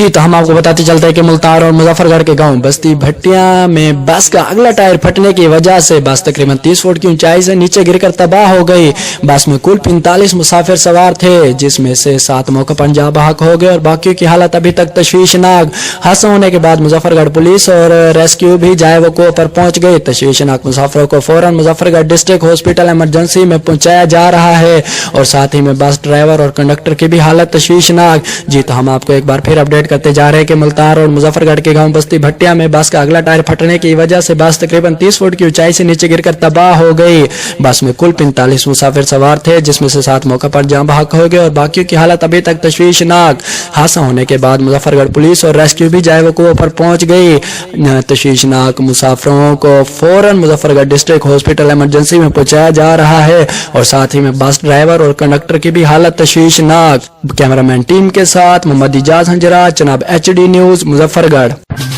जी तो हम आपको बताते चलते हैं कि मुल्तान और मुजफ्फरगढ़ के गांव बस्ती भट्टिया में बस का अगला टायर फटने की वजह से बस तकरीबन 30 फुट की ऊंचाई से नीचे गिरकर तबाह हो गई। बस में कुल 45 मुसाफिर सवार थे, जिसमें से 7 मौके पर जाँ बहक हो गए और बाकियों की हालत अभी तक तशवीशनाक। हादसा होने के बाद मुजफ्फरगढ़ पुलिस और रेस्क्यू भी जाए वक़ूअ पर पहुंच गई। तशवीशनाक मुसाफिरों को फौरन मुजफ्फरगढ़ डिस्ट्रिक्ट हॉस्पिटल इमरजेंसी में पहुंचाया जा रहा है और साथ ही में बस ड्राइवर और कंडक्टर की भी हालत तशवीशनाक। जी तो हम आपको एक बार फिर अपडेट करते जा रहे हैं कि मुल्तान और मुजफ्फरगढ़ के गांव बस्ती भट्टिया में बस का अगला टायर फटने की वजह से बस तकरीबन 30 फुट की ऊंचाई से नीचे गिरकर तबाह हो गई। बस में कुल 45 मुसाफिर सवार थे, जिसमें से 7 मौके पर जाँ बहक हो गए और बाकियों की हालत अभी तक तशवीशनाक। हादसा होने के बाद मुजफ्फरगढ़ पुलिस और रेस्क्यू भी जाए वक़ूअ पर पहुंच गई। तशवीशनाक मुसाफिरों को फौरन मुजफ्फरगढ़ डिस्ट्रिक्ट हॉस्पिटल इमरजेंसी में पहुंचाया जा रहा है और साथ ही में बस ड्राइवर और कंडक्टर की भी हालत तशवीशनाक। कैमरामैन टीम के साथ मोहम्मद इजाज हंजरा, जनाब HD न्यूज, मुजफ्फरगढ़।